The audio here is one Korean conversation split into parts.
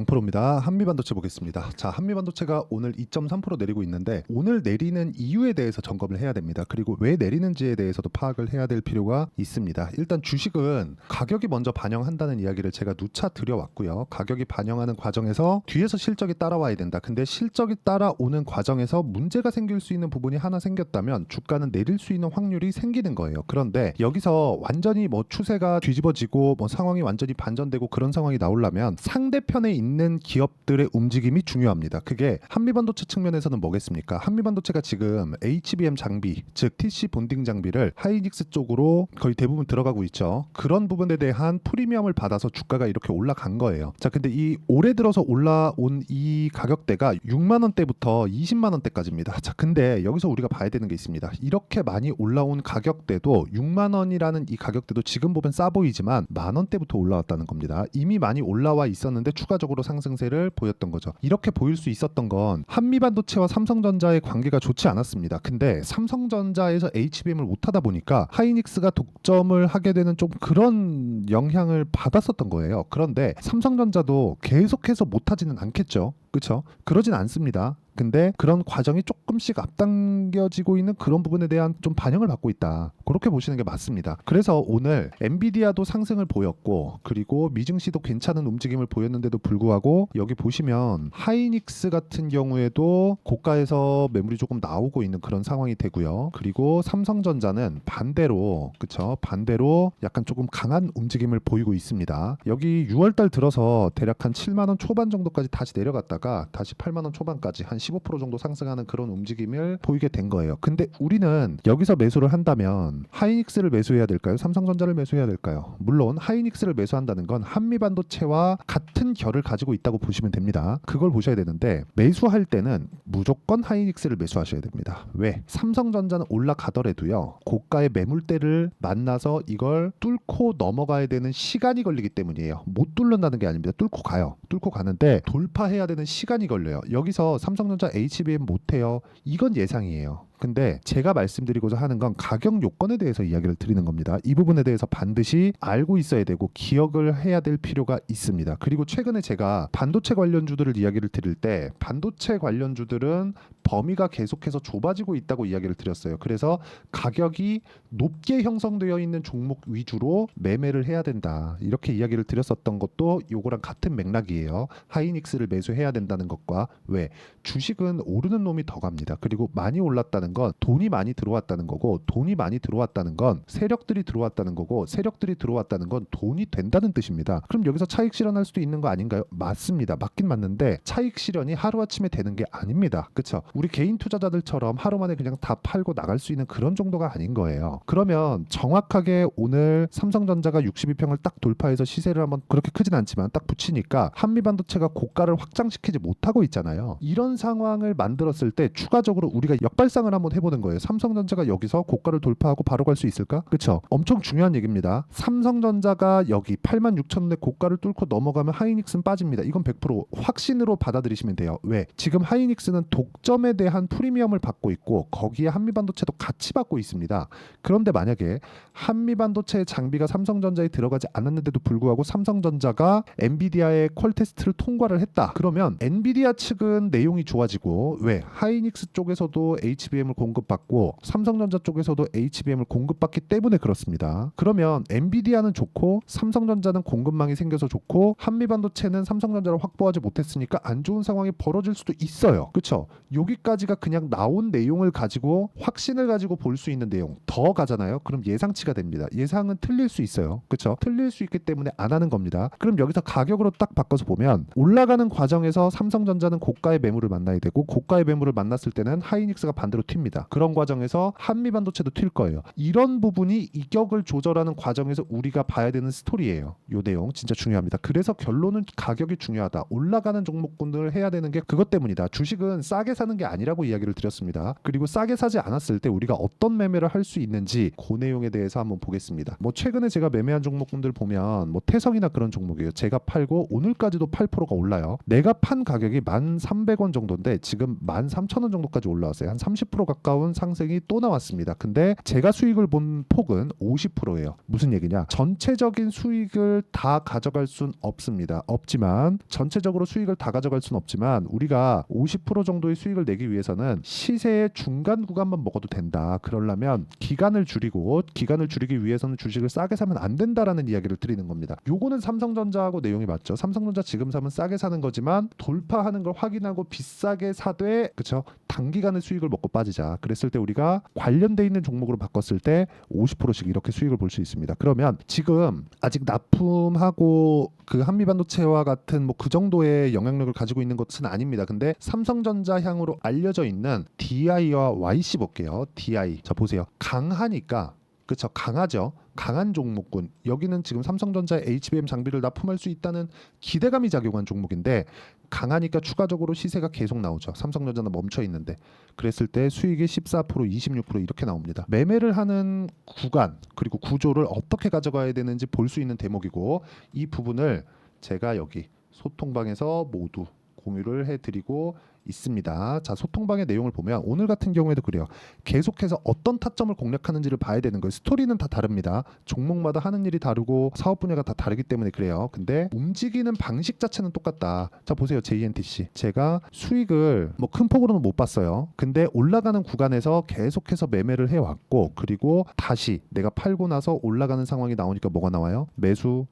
강프로입니다. 한미반도체 보겠습니다. 자, 한미반도체가 오늘 2.3% 내리고 있는데 오늘 내리는 이유에 대해서 점검을 해야 됩니다. 그리고 왜 내리는지에 대해서도 파악을 해야 될 필요가 있습니다. 일단 주식은 가격이 먼저 반영한다는 이야기를 제가 누차 드려왔고요. 가격이 반영하는 과정에서 뒤에서 실적이 따라와야 된다. 근데 실적이 따라오는 과정에서 문제가 생길 수 있는 부분이 하나 생겼다면 주가는 내릴 수 있는 확률이 생기는 거예요. 그런데 여기서 완전히 추세가 뒤집어지고 상황이 완전히 반전되고 그런 상황이 나오려면 상대편에 있는 기업들의 움직임이 중요합니다. 그게 한미반도체 측면에서는 뭐겠습니까? 한미반도체가 지금 HBM 장비, 즉 TC 본딩 장비를 하이닉스 쪽으로 거의 대부분 들어가고 있죠. 그런 부분에 대한 프리미엄을 받아서 주가가 이렇게 올라간 거예요. 자, 근데 이 올해 들어서 올라온 이 가격대가 6만 원대부터 20만 원대까지입니다. 자, 근데 여기서 우리가 봐야 되는 게 있습니다. 이렇게 많이 올라온 가격대도 6만 원이라는 이 가격대도 지금 보면 싸 보이지만 만 원대부터 올라왔다는 겁니다. 이미 많이 올라와 있었는데 추가적으로 상승세를 보였던 거죠. 이렇게 보일 수 있었던 건 한미반도체와 삼성전자의 관계가 좋지 않았습니다. 근데 삼성전자에서 HBM을 못하다 보니까 하이닉스가 독점을 하게 되는 좀 그런 영향을 받았었던 거예요. 그런데 삼성전자도 계속해서 못하지는 않겠죠. 그렇죠? 그러진 않습니다. 근데 그런 과정이 조금씩 앞당겨지고 있는 그런 부분에 대한 좀 반영을 받고 있다. 그렇게 보시는 게 맞습니다. 그래서 오늘 엔비디아도 상승을 보였고 그리고 미증시도 괜찮은 움직임을 보였는데도 불구하고 여기 보시면 하이닉스 같은 경우에도 고가에서 매물이 조금 나오고 있는 그런 상황이 되고요. 그리고 삼성전자는 반대로 그쵸? 반대로 약간 조금 강한 움직임을 보이고 있습니다. 여기 6월달 들어서 대략 한 7만 원 초반 정도까지 다시 내려갔다가 다시 8만 원 초반까지 한 15% 정도 상승하는 그런 움직임을 보이게 된 거예요. 근데 우리는 여기서 매수를 한다면 하이닉스를 매수해야 될까요? 삼성전자를 매수해야 될까요? 물론 하이닉스를 매수한다는 건 한미반도체와 같은 결을 가지고 있다고 보시면 됩니다. 그걸 보셔야 되는데 매수할 때는 무조건 하이닉스를 매수하셔야 됩니다. 왜? 삼성전자는 올라가더라도요. 고가의 매물대를 만나서 이걸 뚫고 넘어가야 되는 시간이 걸리기 때문이에요. 못 뚫는다는 게 아닙니다. 뚫고 가요. 뚫고 가는데 돌파해야 되는 시간이 걸려요. 여기서 삼성전자 HBM 못해요. 이건 예상이에요. 근데 제가 말씀드리고자 하는 건 가격 요건에 대해서 이야기를 드리는 겁니다. 이 부분에 대해서 반드시 알고 있어야 되고 기억을 해야 될 필요가 있습니다. 그리고 최근에 제가 반도체 관련주들을 이야기를 드릴 때 반도체 관련주들은 범위가 계속해서 좁아지고 있다고 이야기를 드렸어요. 그래서 가격이 높게 형성되어 있는 종목 위주로 매매를 해야 된다. 이렇게 이야기를 드렸었던 것도 요거랑 같은 맥락이에요. 하이닉스를 매수해야 된다는 것과 왜? 주식은 오르는 놈이 더 갑니다. 그리고 많이 올랐다는 건 돈이 많이 들어왔다는 거고 돈이 많이 들어왔다는 건 세력들이 들어왔다는 거고 세력들이 들어왔다는 건 돈이 된다는 뜻입니다. 그럼 여기서 차익 실현할 수도 있는 거 아닌가요? 맞습니다. 맞긴 맞는데 차익 실현이 하루아침에 되는 게 아닙니다. 그렇죠? 우리 개인 투자자들처럼 하루 만에 그냥 다 팔고 나갈 수 있는 그런 정도가 아닌 거예요. 그러면 정확하게 오늘 삼성전자가 62평을 딱 돌파해서 시세를 한번 그렇게 크진 않지만 딱 붙이니까 한미반도체가 고가를 확장시키지 못하고 있잖아요. 이런 상황을 만들었을 때 추가적으로 우리가 역발상을 한번 해보는 거예요. 삼성전자가 여기서 고가를 돌파하고 바로 갈 수 있을까? 그렇죠? 엄청 중요한 얘기입니다. 삼성전자가 여기 86,000원의 고가를 뚫고 넘어가면 하이닉스는 빠집니다. 이건 100% 확신으로 받아들이시면 돼요. 왜? 지금 하이닉스는 독점에 대한 프리미엄을 받고 있고 거기에 한미반도체도 같이 받고 있습니다. 그런데 만약에 한미반도체의 장비가 삼성전자에 들어가지 않았는데도 불구하고 삼성전자가 엔비디아의 퀄 테스트를 통과를 했다. 그러면 엔비디아 측은 내용이 좋아지고 왜? 하이닉스 쪽에서도 HBM을 공급받고 삼성전자 쪽에서도 HBM을 공급받기 때문에 그렇습니다. 그러면 엔비디아는 좋고 삼성전자는 공급망이 생겨서 좋고 한미반도체는 삼성전자를 확보하지 못했으니까 안 좋은 상황이 벌어질 수도 있어요. 그렇죠? 여기까지가 그냥 나온 내용을 가지고 확신을 가지고 볼 수 있는 내용 더 가잖아요. 그럼 예상치가 됩니다. 예상은 틀릴 수 있어요. 그렇죠? 틀릴 수 있기 때문에 안 하는 겁니다. 그럼 여기서 가격으로 딱 바꿔서 보면 올라가는 과정에서 삼성전자는 고가의 매물을 만나야 되고 고가의 매물을 만났을 때는 하이닉스가 반대로 튑니다. 그런 과정에서 한미반도체도 튈 거예요. 이런 부분이 이격을 조절하는 과정에서 우리가 봐야 되는 스토리예요. 요 내용 진짜 중요합니다. 그래서 결론은 가격이 중요하다. 올라가는 종목군들을 해야 되는 게 그것 때문이다. 주식은 싸게 사는 게 아니라고 이야기를 드렸습니다. 그리고 싸게 사지 않았을 때 우리가 어떤 매매를 할 수 있는지 그 내용에 대해서 한번 보겠습니다. 최근에 제가 매매한 종목군들 보면 태성이나 그런 종목이에요. 제가 팔고 오늘까지도 8%가 올라요. 내가 판 가격이 1,300원 정도인데 지금 13,000원 정도까지 올라왔어요. 한 30% 40% 가까운 상승이 또 나왔습니다. 근데 제가 수익을 본 폭은 50%예요. 무슨 얘기냐? 전체적인 수익을 다 가져갈 순 없습니다. 없지만 전체적으로 수익을 다 가져갈 순 없지만 우리가 50% 정도의 수익을 내기 위해서는 시세의 중간 구간만 먹어도 된다. 그러려면 기간을 줄이기 위해서는 주식을 싸게 사면 안 된다라는 이야기를 드리는 겁니다. 요거는 삼성전자하고 내용이 맞죠. 삼성전자 지금 사면 싸게 사는 거지만 돌파하는 걸 확인하고 비싸게 사되 그쵸? 단기간에 수익을 먹고 빠지자. 그랬을 때 우리가 관련돼 있는 종목으로 바꿨을 때 50%씩 이렇게 수익을 볼 수 있습니다. 그러면 지금 아직 납품하고 그 한미반도체와 같은 뭐 그 정도의 영향력을 가지고 있는 것은 아닙니다. 근데 삼성전자 향으로 알려져 있는 DI와 YC 볼게요. DI. 자 보세요. 강하니까 그렇죠. 강하죠. 강한 종목군. 여기는 지금 삼성전자의 HBM 장비를 납품할 수 있다는 기대감이 작용한 종목인데 강하니까 추가적으로 시세가 계속 나오죠. 삼성전자는 멈춰 있는데 그랬을 때 수익이 14%, 26% 이렇게 나옵니다. 매매를 하는 구간 그리고 구조를 어떻게 가져가야 되는지 볼 수 있는 대목이고 이 부분을 제가 여기 소통방에서 모두 공유를 해드리고 있습니다. 자, 소통방의 내용을 보면 오늘 같은 경우에도 그래요. 계속해서 어떤 타점을 공략하는지를 봐야 되는 거예요. 스토리는 다 다릅니다. 종목마다 하는 일이 다르고 사업 분야가 다 다르기 때문에 그래요. 근데 움직이는 방식 자체는 똑같다. 자, 보세요. JNTC. 제가 수익을 뭐 큰 폭으로는 못 봤어요. 근데 올라가는 구간에서 계속해서 매매를 해왔고 그리고 다시 내가 팔고 나서 올라가는 상황이 나오니까 뭐가 나와요? 매수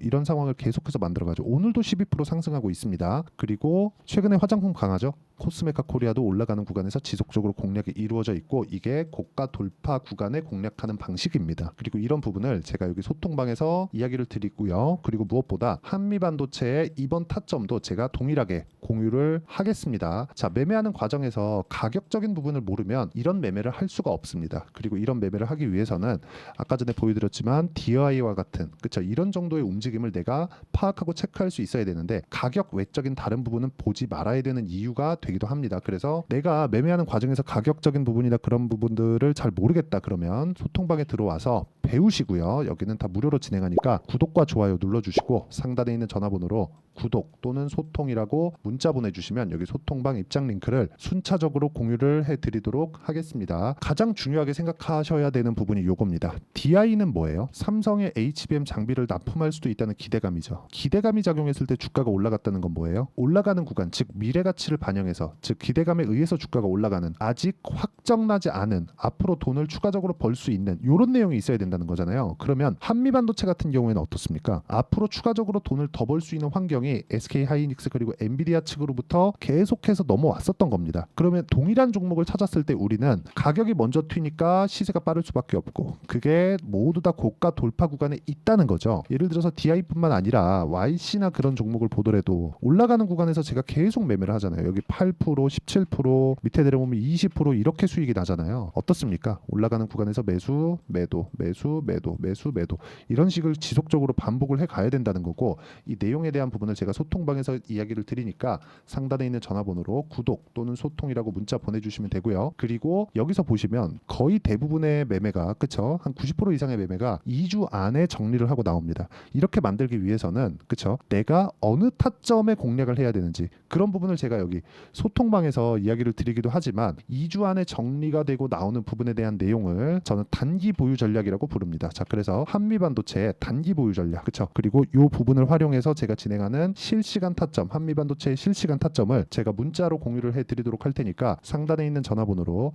이런 상황을 계속해서 만들어가지고 오늘도 12% 상승하고 있습니다. 그리고 최근에 화장품 강하죠. 코스메카 코리아도 올라가는 구간에서 지속적으로 공략이 이루어져 있고 이게 고가 돌파 구간에 공략하는 방식입니다. 그리고 이런 부분을 제가 여기 소통방에서 이야기를 드리고요. 그리고 무엇보다 한미반도체의 이번 타점도 제가 동일하게 공유를 하겠습니다. 자, 매매하는 과정에서 가격적인 부분을 모르면 이런 매매를 할 수가 없습니다. 그리고 이런 매매를 하기 위해서는 아까 전에 보여드렸지만 DI와 같은 그렇죠. 이런 정도의 움직임을 내가 파악하고 체크할 수 있어야 되는데 가격 외적인 다른 부분은 보지 말아야 되는 이유가 되기도 합니다. 그래서 내가 매매하는 과정에서 가격적인 부분이나 그런 부분들을 잘 모르겠다 그러면 소통방에 들어와서 배우시고요. 여기는 다 무료로 진행하니까 구독과 좋아요 눌러주시고 상단에 있는 전화번호로 구독 또는 소통이라고 문자 보내주시면 여기 소통방 입장 링크를 순차적으로 공유를 해드리도록 하겠습니다. 가장 중요하게 생각하셔야 되는 부분이 요겁니다. DI는 뭐예요? 삼성의 HBM 장비를 납품할 수도 있다는 기대감이죠. 기대감이 작용했을 때 주가가 올라갔다는 건 뭐예요? 올라가는 구간, 즉 미래 가치를 반영해서 즉 기대감에 의해서 주가가 올라가는 아직 확정나지 않은 앞으로 돈을 추가적으로 벌 수 있는 이런 내용이 있어야 된다는 거잖아요. 그러면 한미반도체 같은 경우에는 어떻습니까? 앞으로 추가적으로 돈을 더 벌 수 있는 환경이 SK하이닉스 그리고 엔비디아 측으로부터 계속해서 넘어왔었던 겁니다. 그러면 동일한 종목을 찾았을 때 우리는 가격이 먼저 튀니까 시세가 빠를 수밖에 없고 그게 모두 다 고가 돌파 구간에 있다는 거죠. 예를 들어서 DI뿐만 아니라 YC나 그런 종목을 보더라도 올라가는 구간에서 제가 계속 매매를 하잖아요. 여기 8%, 17% 밑에 내려오면 20% 이렇게 수익이 나잖아요. 어떻습니까? 올라가는 구간에서 매수, 매도, 매수, 매도, 매수, 매도 이런 식을 지속적으로 반복을 해 가야 된다는 거고 이 내용에 대한 부분을 제가 소통방에서 이야기를 드리니까 상단에 있는 전화번호로 구독 또는 소통이라고 문자 보내주시면 되고요. 그리고 여기서 보시면 거의 대부분의 매매가 그쵸? 한 90% 이상의 매매가 2주 안에 정리를 하고 나옵니다. 이렇게 만들기 위해서는 그쵸? 내가 어느 타점에 공략을 해야 되는지 그런 부분을 제가 여기 소통방에서 이야기를 드리기도 하지만 2주 안에 정리가 되고 나오는 부분에 대한 내용을 저는 단기 보유 전략이라고 부릅니다. 자, 그래서 한미반도체의 단기 보유 전략 그쵸? 그리고 이 부분을 활용해서 제가 진행하는 실시간 타점, 한미반도체의 실시간 타점을 제가 문자로 공유를 해드리도록 할 테니까 상단에 있는 전화번호로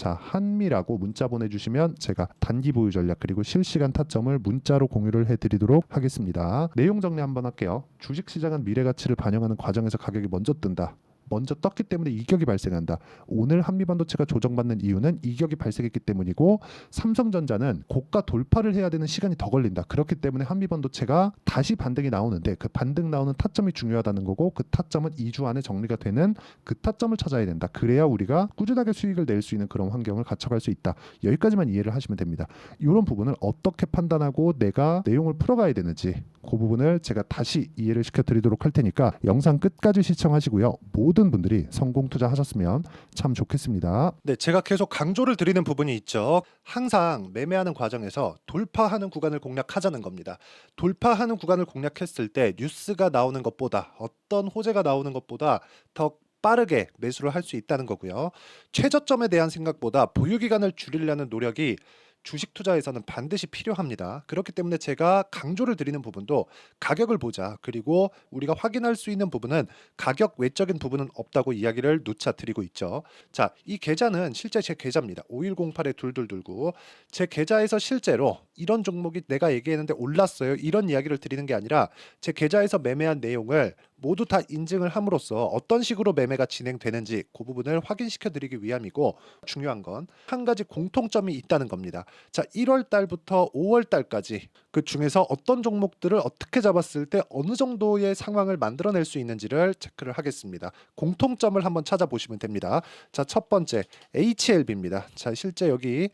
한미라고 문자 보내주시면 제가 단기 보유 전략 그리고 실시간 타점을 문자로 공유를 해드리도록 하겠습니다. 내용 정리 한번 할게요. 주식시장은 미래가치를 반영하는 과정에서 가격이 먼저 뜬다. 먼저 떴기 때문에 이격이 발생한다. 오늘 한미반도체가 조정받는 이유는 이격이 발생했기 때문이고 삼성전자는 고가 돌파를 해야 되는 시간이 더 걸린다. 그렇기 때문에 한미반도체가 다시 반등이 나오는데 그 반등 나오는 타점이 중요하다는 거고 그 타점은 2주 안에 정리가 되는 그 타점을 찾아야 된다. 그래야 우리가 꾸준하게 수익을 낼 수 있는 그런 환경을 갖춰갈 수 있다. 여기까지만 이해를 하시면 됩니다. 이런 부분을 어떻게 판단하고 내가 내용을 풀어가야 되는지 그 부분을 제가 다시 이해를 시켜드리도록 할 테니까 영상 끝까지 시청하시고요. 모든 분들이 성공 투자하셨으면 참 좋겠습니다. 네, 제가 계속 강조를 드리는 부분이 있죠. 항상 매매하는 과정에서 돌파하는 구간을 공략하자는 겁니다. 돌파하는 구간을 공략했을 때 뉴스가 나오는 것보다 어떤 호재가 나오는 것보다 더 빠르게 매수를 할 수 있다는 거고요. 최저점에 대한 생각보다 보유 기간을 줄이려는 노력이 주식 투자에서는 반드시 필요합니다. 그렇기 때문에 제가 강조를 드리는 부분도 가격을 보자. 그리고 우리가 확인할 수 있는 부분은 가격 외적인 부분은 없다고 이야기를 누차 드리고 있죠. 자, 이 계좌는 실제 제 계좌입니다. 5108에 2229. 제 계좌에서 실제로 이런 종목이 내가 얘기했는데 올랐어요. 이런 이야기를 드리는 게 아니라 제 계좌에서 매매한 내용을 모두 다 인증을 함으로써 어떤 식으로 매매가 진행되는지 그 부분을 확인시켜 드리기 위함이고, 중요한 건 한 가지 공통점이 있다는 겁니다. 자, 1월 달부터 5월 달까지 그 중에서 어떤 종목들을 어떻게 잡았을 때 어느 정도의 상황을 만들어낼 수 있는지를 체크를 하겠습니다. 공통점을 한번 찾아보시면 됩니다. 자, 첫 번째 HLB입니다. 자, 실제 여기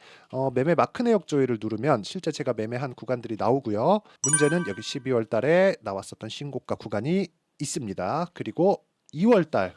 매매 마크 내역 조회를 누르면 실제 제가 매매한 구간들이 나오고요. 문제는 여기 12월 달에 나왔었던 신고가 구간이 있습니다. 그리고 2월 달,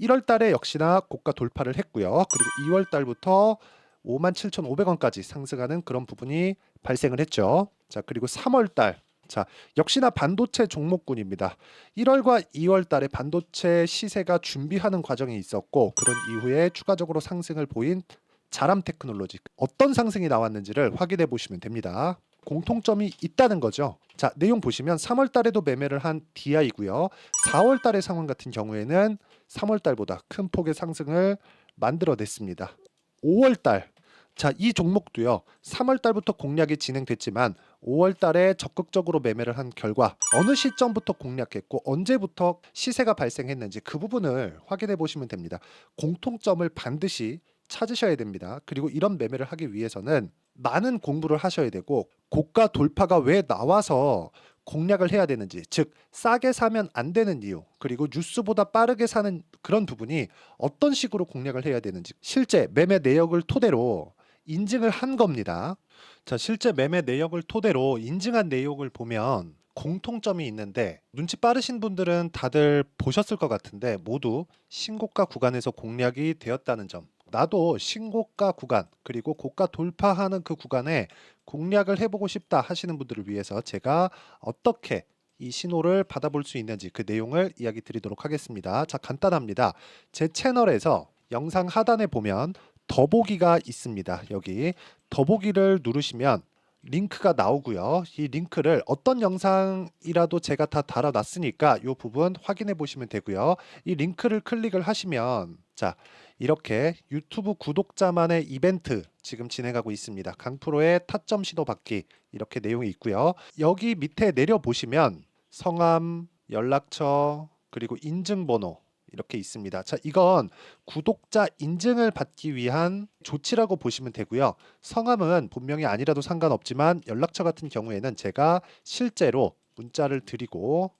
1월 달에 역시나 고가 돌파를 했고요. 그리고 2월 달부터 57,500원까지 상승하는 그런 부분이 발생을 했죠. 자, 그리고 3월 달, 자, 역시나 반도체 종목군입니다. 1월과 2월 달에 반도체 시세가 준비하는 과정이 있었고, 그런 이후에 추가적으로 상승을 보인 자람 테크놀로지, 어떤 상승이 나왔는지를 확인해 보시면 됩니다. 공통점이 있다는 거죠. 자, 내용 보시면 3월 달에도 매매를 한 DI고요. 4월 달의 상황 같은 경우에는 3월 달보다 큰 폭의 상승을 만들어냈습니다. 5월 달, 자, 이 종목도요. 3월 달부터 공략이 진행됐지만 5월 달에 적극적으로 매매를 한 결과 어느 시점부터 공략했고 언제부터 시세가 발생했는지 그 부분을 확인해 보시면 됩니다. 공통점을 반드시 찾으셔야 됩니다. 그리고 이런 매매를 하기 위해서는 많은 공부를 하셔야 되고, 고가 돌파가 왜 나와서 공략을 해야 되는지, 즉 싸게 사면 안 되는 이유, 그리고 뉴스보다 빠르게 사는 그런 부분이 어떤 식으로 공략을 해야 되는지 실제 매매 내역을 토대로 인증을 한 겁니다. 자, 실제 매매 내역을 토대로 인증한 내용을 보면 공통점이 있는데, 눈치 빠르신 분들은 다들 보셨을 것 같은데 모두 신고가 구간에서 공략이 되었다는 점, 나도 신고가 구간 그리고 고가 돌파하는 그 구간에 공략을 해보고 싶다 하시는 분들을 위해서 제가 어떻게 이 신호를 받아볼 수 있는지 그 내용을 이야기 드리도록 하겠습니다. 자, 간단합니다. 제 채널에서 영상 하단에 보면 더보기가 있습니다. 여기 더보기를 누르시면 링크가 나오고요. 이 링크를 어떤 영상이라도 제가 다 달아놨으니까 이 부분 확인해 보시면 되고요. 이 링크를 클릭을 하시면, 자, 이렇게 유튜브 구독자만의 이벤트 지금 진행하고 있습니다. 강프로의 타점 신호 받기, 이렇게 내용이 있고요. 여기 밑에 내려 보시면 성함, 연락처, 그리고 인증번호 이렇게 있습니다. 자, 이건 구독자 인증을 받기 위한 조치라고 보시면 되고요. 성함은 본명이 아니라도 상관없지만 연락처 같은 경우에는 제가 실제로 문자를 드리고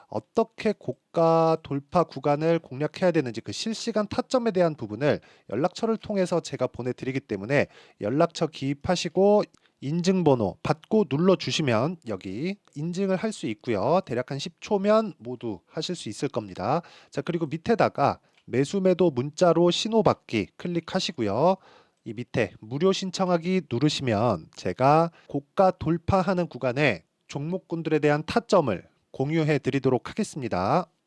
어떻게 고가 돌파 구간을 공략해야 되는지 그 실시간 타점에 대한 부분을 연락처를 통해서 제가 보내드리기 때문에 연락처 기입하시고 인증번호 받고 눌러주시면 여기 인증을 할 수 있고요. 대략 한 10초면 모두 하실 수 있을 겁니다. 자, 그리고 밑에다가 매수 매도 문자로 신호받기 클릭하시고요. 이 밑에 무료 신청하기 누르시면 제가 고가 돌파하는 구간에 종목군들에 대한 타점을 공유해 드리도록 하겠습니다.